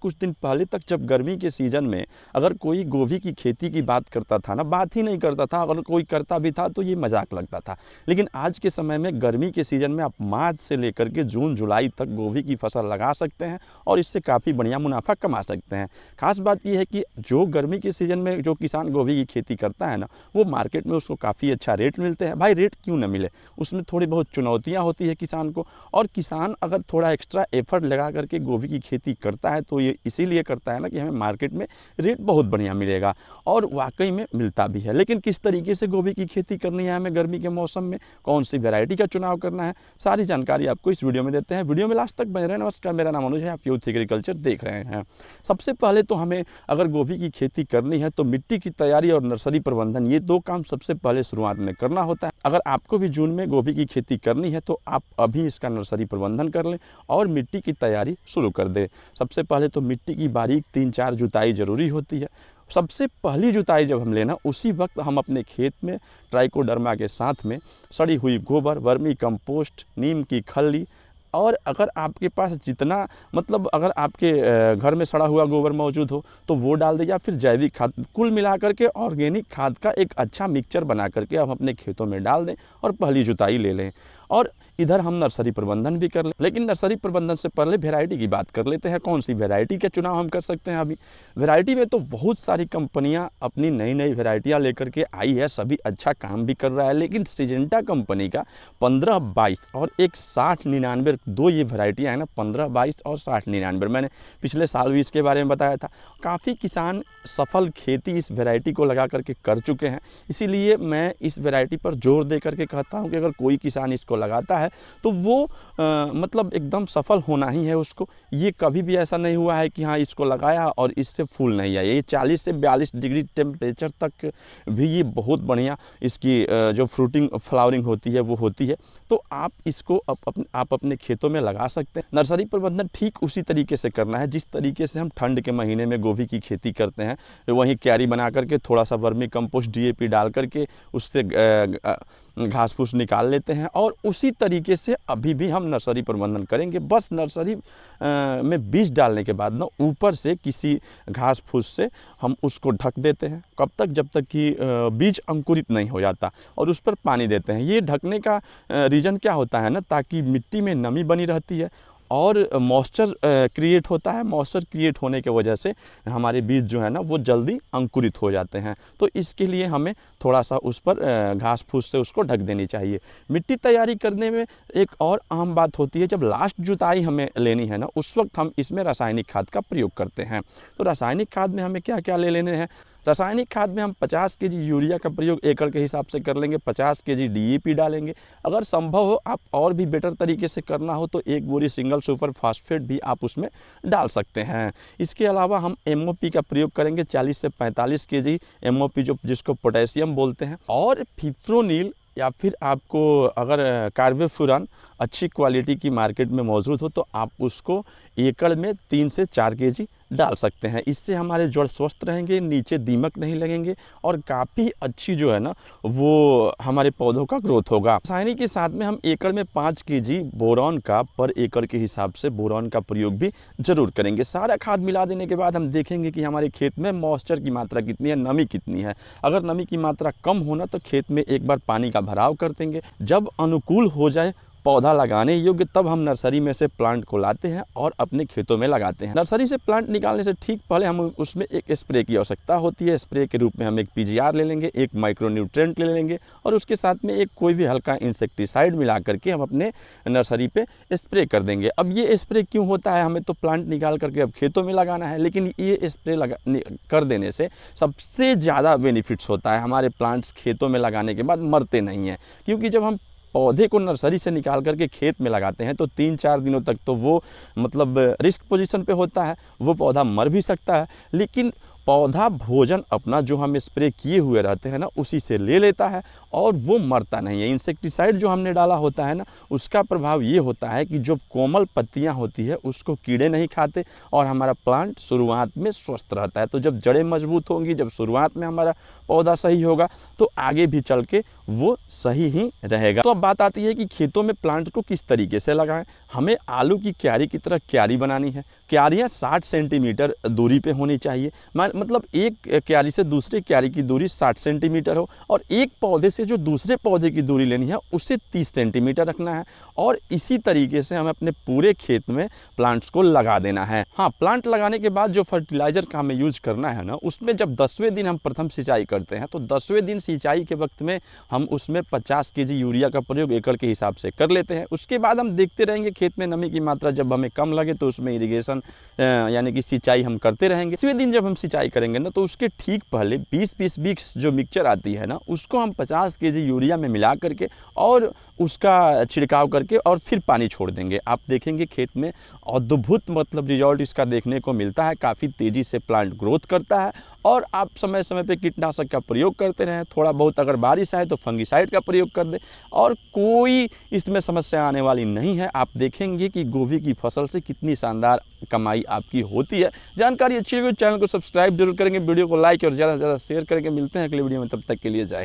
कुछ दिन पहले तक जब गर्मी के सीज़न में अगर कोई गोभी की खेती की बात करता था ना, बात ही नहीं करता था, अगर कोई करता भी था तो ये मजाक लगता था। लेकिन आज के समय में गर्मी के सीज़न में आप मार्च से लेकर के जून जुलाई तक गोभी की फसल लगा सकते हैं और इससे काफ़ी बढ़िया मुनाफा कमा सकते हैं। खास बात यह है कि जो गर्मी के सीज़न में जो किसान गोभी की खेती करता है ना, वो मार्केट में उसको काफ़ी अच्छा रेट मिलते हैं। भाई रेट क्यों ना मिले, उसमें थोड़ी बहुत चुनौतियाँ होती है किसान को, और किसान अगर थोड़ा एक्स्ट्रा एफर्ट लगा करके गोभी की खेती करता है तो ये इसीलिए करता है ना कि हमें मार्केट में रेट बहुत बढ़िया मिलेगा, और वाकई में मिलता भी है। लेकिन किस तरीके से गोभी की खेती करनी है हमें गर्मी के मौसम में, कौन सी वैरायटी का चुनाव करना है, सारी जानकारी आपको इस वीडियो में देते हैं। वीडियो में लास्ट तक बने रहें। नमस्कार, मेरा नाम अनुज है, आप यूथ एग्रीकल्चर देख रहे हैं। सबसे पहले तो हमें अगर गोभी की खेती करनी है तो मिट्टी की तैयारी और नर्सरी प्रबंधन, ये दो काम सबसे पहले शुरुआत में करना होता है। अगर आपको भी जून में गोभी की खेती करनी है तो आप अभी इसका नर्सरी प्रबंधन कर लें और मिट्टी की तैयारी शुरू कर दें। सबसे पहले तो मिट्टी की बारीक 3-4 जुताई ज़रूरी होती है। सबसे पहली जुताई जब हम लेना, उसी वक्त हम अपने खेत में ट्राइकोडर्मा के साथ में सड़ी हुई गोबर, वर्मी कंपोस्ट, नीम की खल्ली, और अगर आपके पास जितना मतलब अगर आपके घर में सड़ा हुआ गोबर मौजूद हो तो वो डाल दें, या फिर जैविक खाद, कुल मिला करके ऑर्गेनिक खाद का एक अच्छा मिक्सचर बना करके आप अपने खेतों में डाल दें और पहली जुताई ले लें। और इधर हम नर्सरी प्रबंधन भी कर लें। लेकिन नर्सरी प्रबंधन से पहले वैरायटी की बात कर लेते हैं। कौन सी वैरायटी का चुनाव हम कर सकते हैं अभी? वैरायटी में तो बहुत सारी कंपनियां अपनी नई नई वैरायटियां लेकर के आई है, सभी अच्छा काम भी कर रहा है। लेकिन सिजेंटा कंपनी का 15-22 और एक 60-99, दो ये वैरायटियाँ हैं ना, 15-22 और 60-99, मैंने पिछले साल भी इसके बारे में बताया था। काफ़ी किसान सफल खेती इस वैरायटी को लगा करके कर चुके हैं, इसीलिए मैं इस वैरायटी पर जोर दे करके कहता हूँ कि अगर कोई किसान इसको लगाता है तो वो मतलब एकदम सफल होना ही है उसको। ये कभी भी ऐसा नहीं हुआ है कि हाँ इसको लगाया और इससे फूल नहीं आया। ये 40 से 42 डिग्री टेम्परेचर तक भी ये बहुत बढ़िया इसकी जो फ्रूटिंग फ्लावरिंग होती है वो होती है। तो आप इसको आप अपने खेतों में लगा सकते हैं। नर्सरी प्रबंधन ठीक उसी तरीके से करना है जिस तरीके से हम ठंड के महीने में गोभी की खेती करते हैं। वहीं क्यारी बना करके थोड़ा सा वर्मी कंपोस्ट DAP डाल करके उससे घास फूस निकाल लेते हैं, और उसी तरीके से अभी भी हम नर्सरी प्रबंधन करेंगे। बस नर्सरी में बीज डालने के बाद ना ऊपर से किसी घास फूस से हम उसको ढक देते हैं, कब तक, जब तक कि बीज अंकुरित नहीं हो जाता, और उस पर पानी देते हैं। ये ढकने का रीज़न क्या होता है ना, ताकि मिट्टी में नमी बनी रहती है और मॉइस्चर क्रिएट होता है। मॉइस्चर क्रिएट होने के वजह से हमारे बीज जो है ना वो जल्दी अंकुरित हो जाते हैं। तो इसके लिए हमें थोड़ा सा उस पर घास फूस से उसको ढक देनी चाहिए। मिट्टी तैयारी करने में एक और अहम बात होती है, जब लास्ट जुताई हमें लेनी है ना, उस वक्त हम इसमें रासायनिक खाद का प्रयोग करते हैं। तो रासायनिक खाद में हमें क्या क्या ले लेने हैं? रासायनिक खाद में हम 50 kg यूरिया का प्रयोग एकड़ के हिसाब से कर लेंगे, 50 kg DAP डालेंगे। अगर संभव हो, आप और भी बेटर तरीके से करना हो तो एक बोरी सिंगल सुपर फास्फेट भी आप उसमें डाल सकते हैं। इसके अलावा हम MOP का प्रयोग करेंगे, 40 से 45 kg MOP जिसको पोटेशियम बोलते हैं, और फिप्रोनिल, या फिर आपको अगर कार्बोफ्यूरॉन अच्छी क्वालिटी की मार्केट में मौजूद हो तो आप उसको एकड़ में 3 से 4 kg डाल सकते हैं। इससे हमारे जड़ स्वस्थ रहेंगे, नीचे दीमक नहीं लगेंगे, और काफ़ी अच्छी जो है ना वो हमारे पौधों का ग्रोथ होगा। रासायनिक के साथ में हम एकड़ में 5 kg बोरॉन का पर एकड़ के हिसाब से बोरॉन का प्रयोग भी जरूर करेंगे। सारा खाद मिला देने के बाद हम देखेंगे कि हमारे खेत में मॉइस्चर की मात्रा कितनी है, नमी कितनी है। अगर नमी की मात्रा कम होना तो खेत में एक बार पानी का भराव कर देंगे। जब अनुकूल हो जाए पौधा लगाने योग्य, तब हम नर्सरी में से प्लांट को लाते हैं और अपने खेतों में लगाते हैं। नर्सरी से प्लांट निकालने से ठीक पहले हम उसमें एक स्प्रे की आवश्यकता होती है। स्प्रे के रूप में हम एक PGR ले लेंगे, एक माइक्रोन्यूट्रेंट ले लेंगे, और उसके साथ में एक कोई भी हल्का इंसेक्टिसाइड मिला करके हम अपने नर्सरी पे स्प्रे कर देंगे। अब ये स्प्रे क्यों होता है? हमें तो प्लांट निकाल करके अब खेतों में लगाना है, लेकिन ये स्प्रे कर देने से सबसे ज़्यादा बेनिफिट्स होता है। हमारे प्लांट्स खेतों में लगाने के बाद मरते नहीं हैं, क्योंकि जब हम पौधे को नर्सरी से निकाल करके खेत में लगाते हैं तो 3-4 दिनों तक तो वो मतलब रिस्क पोजीशन पे होता है, वो पौधा मर भी सकता है, लेकिन पौधा भोजन अपना जो हम स्प्रे किए हुए रहते हैं ना उसी से ले लेता है और वो मरता नहीं है। इंसेक्टिसाइड जो हमने डाला होता है ना उसका प्रभाव ये होता है कि जो कोमल पत्तियां होती है उसको कीड़े नहीं खाते और हमारा प्लांट शुरुआत में स्वस्थ रहता है। तो जब जड़ें मजबूत होंगी, जब शुरुआत में हमारा पौधा सही होगा तो आगे भी चल के वो सही ही रहेगा। तो अब बात आती है कि खेतों में प्लांट को किस तरीके से लगाएं। हमें आलू की क्यारी की तरह क्यारी बनानी है। क्यारियाँ 60 सेंटीमीटर दूरी पे होनी चाहिए, मतलब एक क्यारी से दूसरे क्यारी की दूरी 60 सेंटीमीटर हो और एक पौधे से जो दूसरे पौधे की दूरी लेनी है उसे 30 सेंटीमीटर रखना है और इसी तरीके से हमें अपने पूरे खेत में प्लांट्स को लगा देना है। हाँ, प्लांट लगाने के बाद जो फर्टिलाइज़र का हमें यूज करना है ना उसमें जब 10वें दिन हम प्रथम सिंचाई करते हैं तो 10वें दिन सिंचाई के वक्त में हम उसमें 50 केजी यूरिया का प्रयोग एकड़ के हिसाब से कर लेते हैं। उसके बाद हम देखते रहेंगे खेत में नमी की मात्रा जब हमें कम लगे तो उसमें इरिगेशन यानी कि सिंचाई हम करते रहेंगे। 10वें दिन जब हम सिंचाई करेंगे ना तो उसके ठीक पहले 20-20 जो मिक्सचर आती है ना उसको हम 50 केजी यूरिया में मिला करके और उसका छिड़काव करके और फिर पानी छोड़ देंगे। आप देखेंगे खेत में अद्भुत रिजल्ट इसका देखने को मिलता है। काफ़ी तेज़ी से प्लांट ग्रोथ करता है और आप समय समय पे कीटनाशक का प्रयोग करते रहें। थोड़ा बहुत अगर बारिश आए तो फंगिसाइड का प्रयोग कर दें और कोई इसमें समस्या आने वाली नहीं है। आप देखेंगे कि गोभी की फसल से कितनी शानदार कमाई आपकी होती है। जानकारी अच्छी लगी चैनल को सब्सक्राइब जरूर करेंगे, वीडियो को लाइक और ज़्यादा से ज़्यादा शेयर करके मिलते हैं अगले वीडियो में। तब तक के लिए जय हिंद।